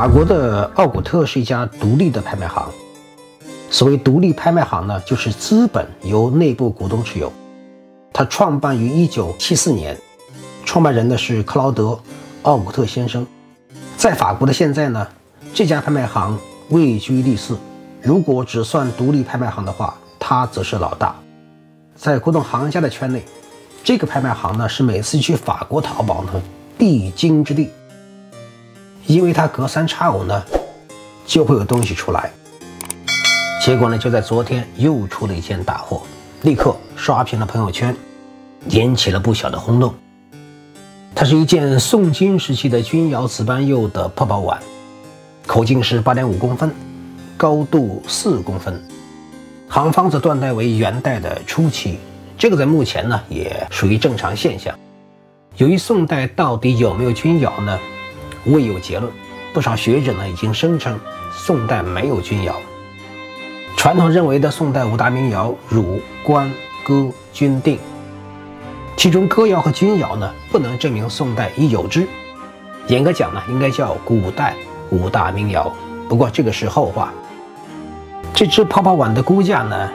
法国的奥古特是一家独立的拍卖行。所谓独立拍卖行呢，就是资本由内部股东持有。它创办于1974年，创办人呢是克劳德·奥古特先生。在法国的现在呢，这家拍卖行位居第4。如果只算独立拍卖行的话，它则是老大。在古董行家的圈内，这个拍卖行呢是每次去法国淘宝呢必经之地，因为它隔三差五呢就会有东西出来。结果呢，就在昨天又出了一件大货，立刻刷屏了朋友圈，引起了不小的轰动。它是一件宋金时期的钧窑紫斑釉的泡泡碗，口径是8.5公分，高度4公分，行方则断代为元代的初期，这个在目前呢也属于正常现象。由于宋代到底有没有钧窑呢，未有结论。不少学者呢已经声称宋代没有钧窑。传统认为的宋代5大名窑汝、官、哥、钧、定，其中哥窑和钧窑呢不能证明宋代已有之，严格讲呢应该叫古代5大名窑，不过这个是后话。这只泡泡碗的估价呢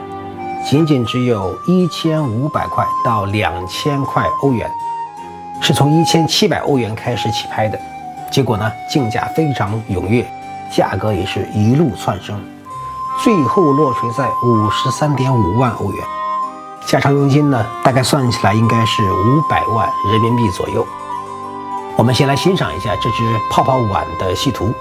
仅仅只有1500块到2000块欧元，是从1700欧元开始起拍的。结果呢竞价非常踊跃，价格也是一路窜升，最后落锤在53.5万欧元，加上佣金呢，大概算起来应该是500万人民币左右。我们先来欣赏一下这只泡泡碗的细图。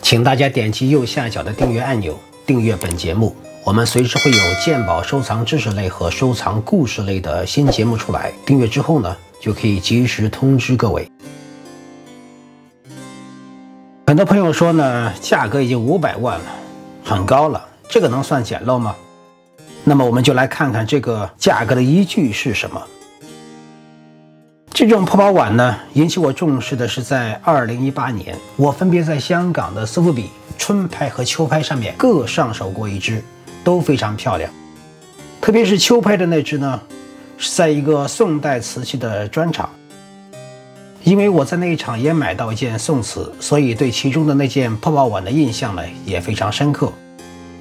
请大家点击右下角的订阅按钮，订阅本节目。我们随时会有鉴宝收藏知识类和收藏故事类的新节目出来，订阅之后呢，就可以及时通知各位。很多朋友说呢，价格已经500万了，很高了，这个能算捡漏吗？那么我们就来看看这个价格的依据是什么。这种泡泡碗呢，引起我重视的是在2018年，我分别在香港的苏富比春拍和秋拍上面各上手过一只，都非常漂亮。特别是秋拍的那只呢，是在一个宋代瓷器的专场。因为我在那一场也买到一件宋瓷，所以对其中的那件泡泡碗的印象呢也非常深刻。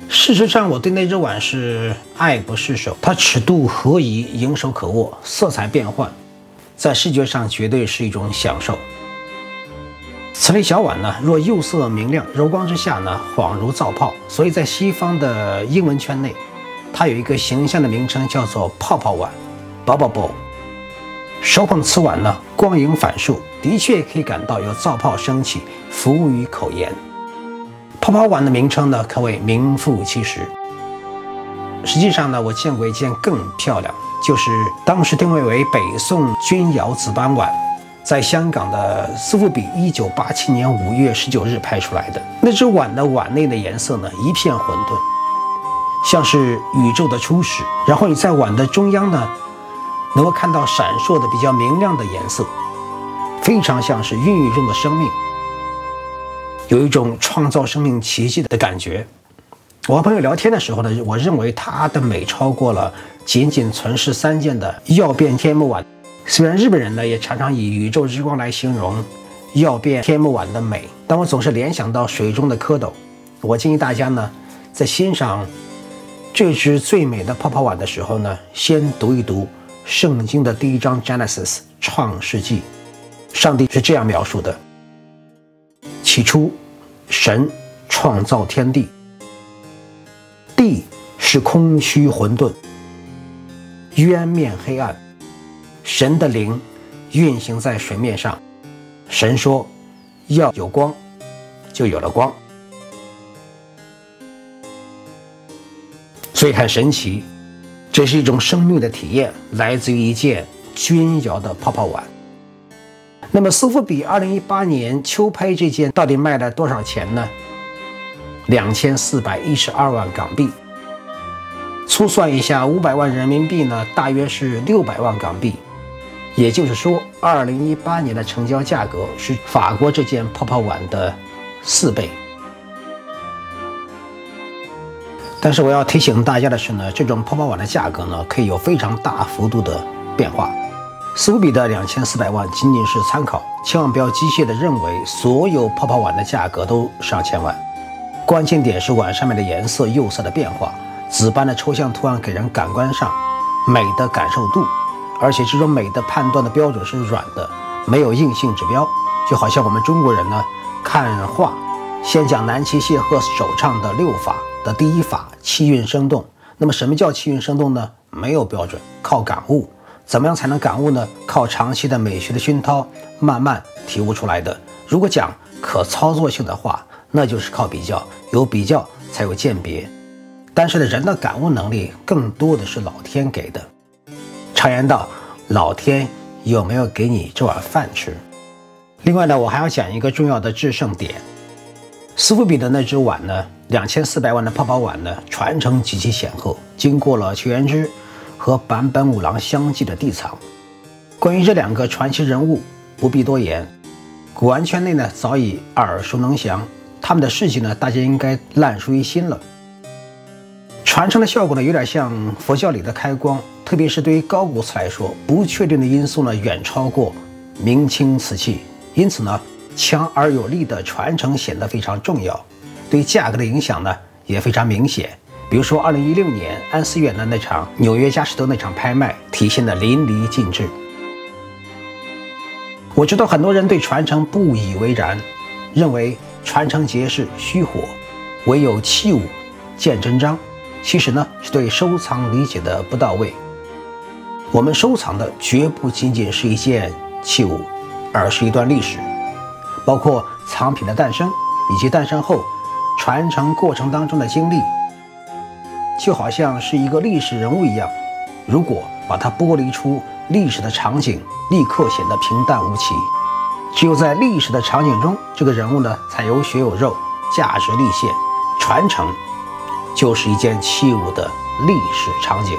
事实上，我对那只碗是爱不释手，它尺度合宜，盈手可握，色彩变幻，在视觉上绝对是一种享受。此类小碗呢，若釉色明亮，柔光之下呢，恍如造泡，所以在西方的英文圈内，它有一个形象的名称叫做泡泡碗 （Bubble Bowl）。手捧此碗呢，光影反射，的确可以感到有造泡升起，服务于口沿。泡泡碗的名称呢，可谓名副其实。实际上呢，我见过一件更漂亮，就是当时定位为北宋钧窑紫斑碗，在香港的苏富比1987年5月19日拍出来的。那只碗的碗内的颜色呢，一片混沌，像是宇宙的初始。然后你在碗的中央呢，能够看到闪烁的比较明亮的颜色，非常像是孕育中的生命，有一种创造生命奇迹的感觉。我和朋友聊天的时候呢，我认为它的美超过了仅仅存世3件的曜变天目碗。虽然日本人呢也常常以宇宙之光来形容曜变天目碗的美，但我总是联想到水中的蝌蚪。我建议大家呢，在欣赏这只最美的泡泡碗的时候呢，先读一读圣经的第1章 Genesis 创世纪。上帝是这样描述的：起初神创造天地，地是空虚混沌，渊面黑暗，神的灵运行在水面上。神说要有光，就有了光。所以很神奇，这是一种生命的体验，来自于一件钧窑的泡泡碗。那么苏富比2018年秋拍这件到底卖了多少钱呢？2412万港币。粗算一下，500万人民币呢，大约是600万港币。也就是说，2018年的成交价格是法国这件泡泡碗的4倍。但是我要提醒大家的是呢，这种泡泡碗的价格呢，可以有非常大幅度的变化。斯夫比的2400万仅仅是参考，千万不要机械地认为所有泡泡碗的价格都上千万。关键点是碗上面的颜色、釉色的变化，纸般的抽象图案给人感官上美的感受度，而且这种美的判断的标准是软的，没有硬性指标。就好像我们中国人呢看画，先讲南齐谢赫首唱的6法的第一法气韵生动。那么什么叫气韵生动呢？没有标准，靠感悟。怎么样才能感悟呢？靠长期的美学的熏陶，慢慢体悟出来的。如果讲可操作性的话，那就是靠比较，有比较才有鉴别。但是呢，人的感悟能力更多的是老天给的。常言道，老天有没有给你这碗饭吃？另外呢，我还要讲一个重要的制胜点。斯夫比的那只碗呢，2400万的泡泡碗呢，传承极其显赫，经过了邱元之和坂本五郎相继的递藏。关于这2个传奇人物，不必多言，古玩圈内呢早已耳熟能详，他们的事迹呢，大家应该烂熟于心了。传承的效果呢，有点像佛教里的开光，特别是对于高古瓷来说，不确定的因素呢，远超过明清瓷器，因此呢，强而有力的传承显得非常重要，对价格的影响呢，也非常明显。比如说2016年安思远的那场纽约佳士得那场拍卖，体现得淋漓尽致。我知道很多人对传承不以为然，认为传承节是虚火，唯有器物见真章。其实呢，是对收藏理解的不到位。我们收藏的绝不仅仅是一件器物，而是一段历史，包括藏品的诞生以及诞生后传承过程当中的经历。就好像是一个历史人物一样，如果把它剥离出历史的场景，立刻显得平淡无奇。只有在历史的场景中，这个人物呢才有血有肉，价值立现。传承就是一件器物的历史场景。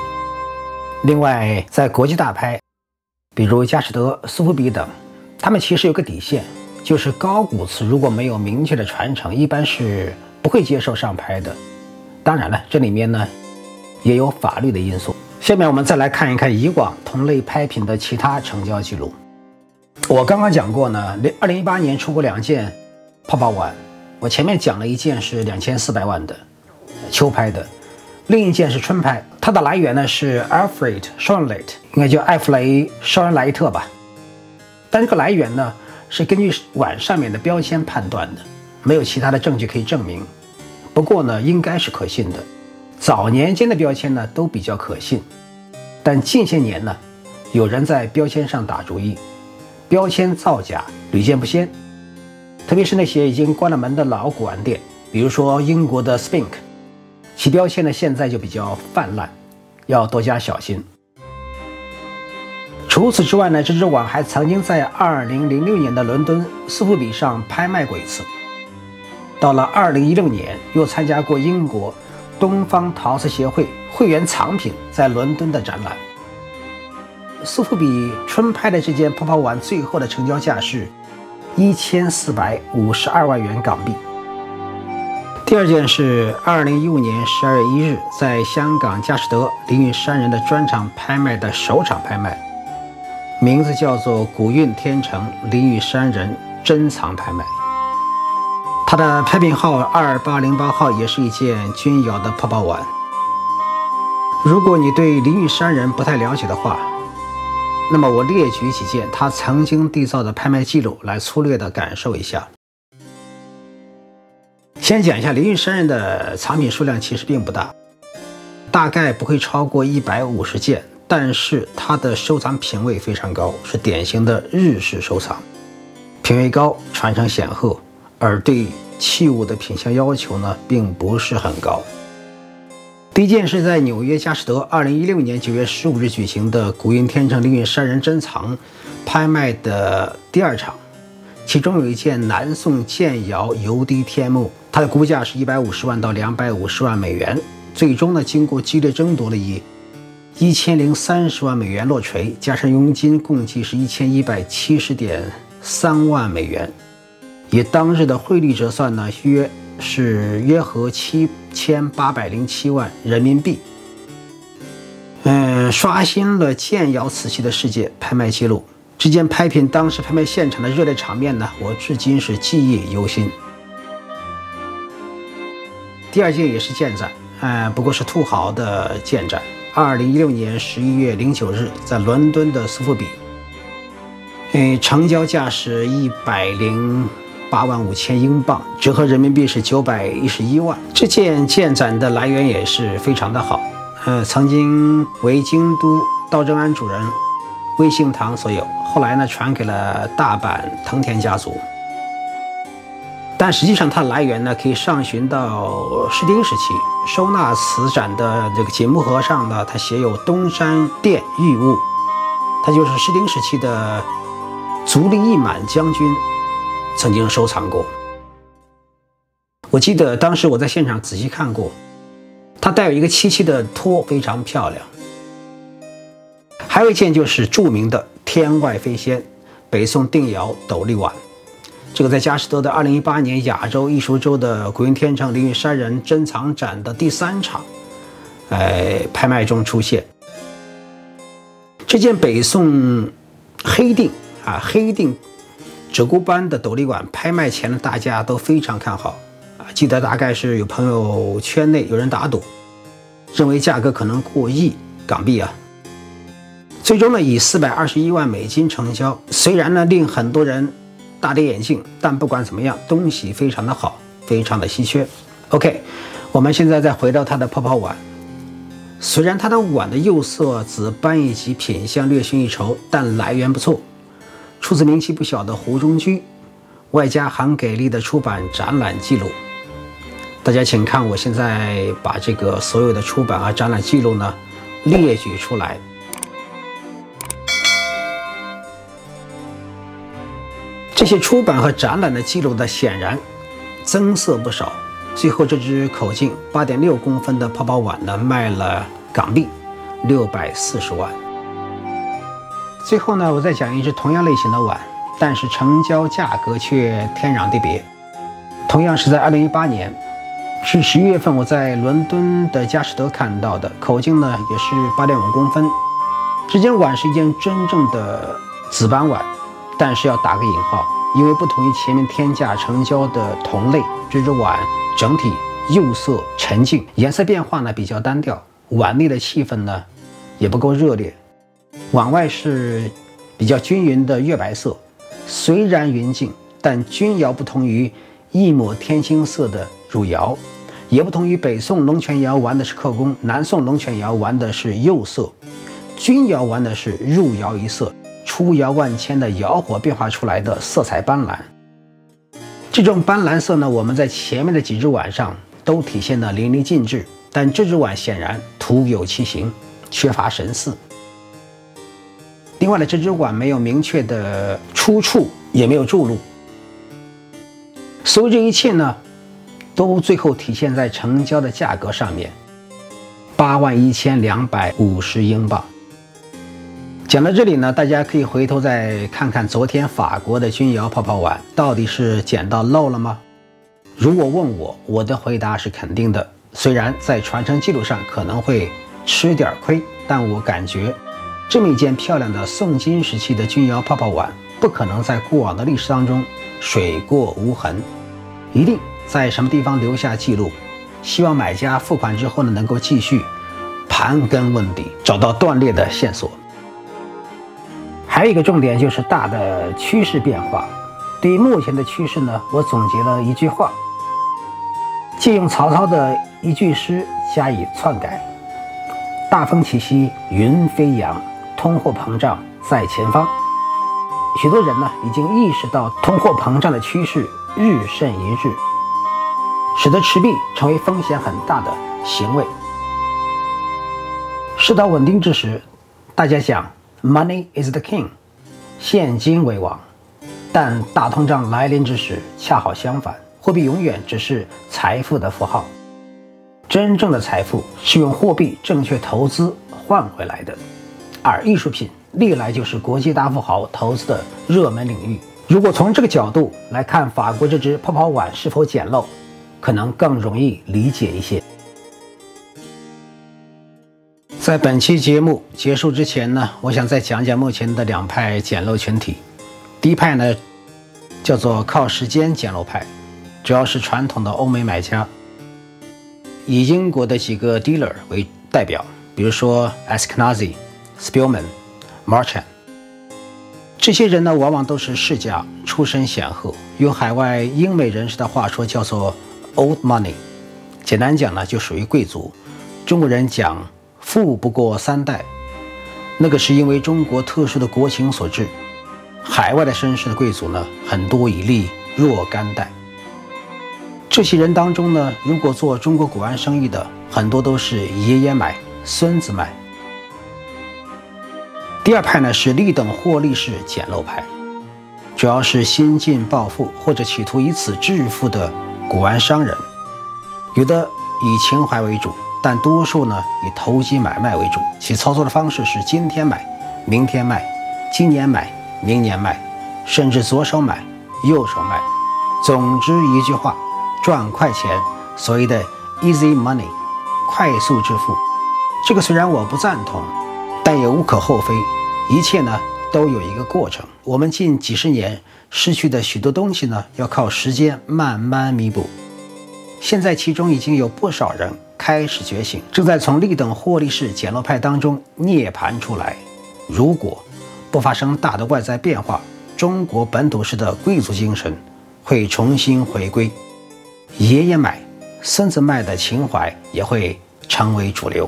另外，在国际大拍，比如佳士得、苏富比等，他们其实有个底线，就是高古瓷如果没有明确的传承，一般是不会接受上拍的。当然了，这里面呢也有法律的因素。下面我们再来看一看以往同类拍品的其他成交记录。我刚刚讲过呢，2018年出过2件泡泡碗，我前面讲了一件是2400万的秋拍的，另一件是春拍，它的来源呢是 Alfred Schoenleit， 应该叫艾弗雷绍恩莱特吧。但这个来源呢是根据碗上面的标签判断的，没有其他的证据可以证明。不过呢，应该是可信的。早年间的标签呢都比较可信，但近些年呢，有人在标签上打主意，标签造假屡见不鲜。特别是那些已经关了门的老古玩店，比如说英国的 Spink， 其标签呢现在就比较泛滥，要多加小心。除此之外呢，这只碗还曾经在2006年的伦敦斯夫比上拍卖过一次。到了2016年，又参加过英国东方陶瓷协会会员藏品在伦敦的展览。苏富比春拍的这件泡泡碗最后的成交价是1452万元港币。第二件是2015年12月1日在香港佳士得林运山人的专场拍卖的首场拍卖，名字叫做古韵天成林运山人珍藏拍卖。它的拍品号2808号也是一件钧窑的泡泡碗。如果你对林运山人不太了解的话，那么我列举几件他曾经缔造的拍卖记录来粗略的感受一下。先讲一下林运山人的藏品数量其实并不大，大概不会超过150件，但是他的收藏品位非常高，是典型的日式收藏，品位高，传承显赫，而对器物的品相要求呢并不是很高。第一件是在纽约佳士得2016年9月15日举行的古韵天成林运山人珍藏拍卖的第2场，其中有一件南宋建窑油滴天目，它的估价是150万到250万美元，最终呢经过激烈争夺了以1030万美元落锤，加上佣金共计是1170.3万美元，以当日的汇率折算呢约合7807万人民币。刷新了建窑瓷器的世界拍卖记录。这件拍品当时拍卖现场的热烈场面呢，我至今是记忆犹新。第二件也是建展，不过是土豪的建展。2016年11月09日，在伦敦的苏富比，成交价是108.5千英镑，折合人民币是911万。这件建展的来源也是非常的好，曾经为京都道正庵主人魏幸堂所有，后来呢传给了大阪藤田家族。但实际上它来源呢可以上寻到室町时期，收纳此展的这个锦木盒上呢，它写有东山殿御物，它就是室町时期的足利义满将军曾经收藏过。我记得当时我在现场仔细看过，它带有一个漆器的托，非常漂亮。还有一件就是著名的天外飞仙北宋定窑斗笠碗，这个在佳士得的2018年亚洲艺术周的古云天成灵玉山人珍藏展的第3场拍卖中出现。这件北宋黑定鹧鸪斑的斗笠碗拍卖前呢，大家都非常看好记得大概是有朋友圈内有人打赌，认为价格可能过亿港币最终呢以421万美金成交。虽然呢令很多人大跌眼镜，但不管怎么样，东西非常的好，非常的稀缺。OK， 我们现在再回到它的泡泡碗。虽然它的碗的釉色、紫斑以及品相略逊一筹，但来源不错，出自名气不小的湖中居，外加很给力的出版展览记录。大家请看，我现在把这个所有的出版和展览记录呢列举出来。这些出版和展览的记录呢，显然增色不少。最后这只口径8.6公分的泡泡碗呢，卖了港币640万。最后呢，我再讲一只同样类型的碗，但是成交价格却天壤地别。同样是在2018年，是11月份我在伦敦的佳士得看到的，口径呢也是8.5公分。这件碗是一件真正的紫斑碗，但是要打个引号，因为不同于前面天价成交的同类，这只碗整体釉色沉静，颜色变化呢比较单调，碗内的气氛呢也不够热烈。碗外是比较均匀的月白色，虽然匀净，但钧窑不同于一抹天青色的汝窑，也不同于北宋龙泉窑玩的是刻工，南宋龙泉窑玩的是釉色，钧窑玩的是入窑一色，出窑万千的窑火变化出来的色彩斑斓。这种斑斓色呢，我们在前面的几只碗上都体现得淋漓尽致，但这只碗显然徒有其形，缺乏神似。另外呢，这只碗没有明确的出处，也没有注录。所有这一切呢，都最后体现在成交的价格上面，81250英镑。讲到这里呢，大家可以回头再看看昨天法国的钧窑泡泡碗，到底是捡到漏了吗？如果问我，我的回答是肯定的。虽然在传承记录上可能会吃点亏，但我感觉这么一件漂亮的宋金时期的钧窑泡泡碗，不可能在过往的历史当中水过无痕，一定在什么地方留下记录。希望买家付款之后呢，能够继续盘根问底，找到断裂的线索。还有一个重点就是大的趋势变化。对于目前的趋势呢，我总结了一句话，借用曹操的一句诗加以篡改：大风起兮云飞扬，通货膨胀在前方。许多人呢已经意识到通货膨胀的趋势日甚一日，使得持币成为风险很大的行为。世道稳定之时，大家讲 Money is the king， 现金为王。但大通胀来临之时，恰好相反，货币永远只是财富的符号。真正的财富是用货币正确投资换回来的，而艺术品历来就是国际大富豪投资的热门领域。如果从这个角度来看法国这只泡泡碗是否简陋，可能更容易理解一些。在本期节目结束之前呢，我想再讲讲目前的两派捡漏群体。第一派呢，叫做靠时间捡漏派，主要是传统的欧美买家，以英国的几个 dealer 为代表，比如说 Ashkenazi、Spillman、Marchand。这些人呢，往往都是世家，出身显赫，用海外英美人士的话说，叫做 old money。简单讲呢，就属于贵族。中国人讲富不过三代，那个是因为中国特殊的国情所致。海外的绅士的贵族呢，很多以利若干代。这些人当中呢，如果做中国古玩生意的，很多都是爷爷买，孙子卖。第二派呢，是立等获利式捡漏派，主要是新晋暴富或者企图以此致富的古玩商人，有的以情怀为主，但多数呢以投机买卖为主。其操作的方式是今天买，明天卖，今年买，明年卖，甚至左手买，右手卖。总之一句话，赚快钱，所谓的 easy money， 快速致富。这个虽然我不赞同，但也无可厚非。一切呢都有一个过程，我们近几十年失去的许多东西呢，要靠时间慢慢弥补。现在其中已经有不少人开始觉醒，正在从立等获利式捡漏派当中涅槃出来。如果不发生大的外在变化，中国本土式的贵族精神会重新回归，爷爷买，孙子卖的情怀也会成为主流。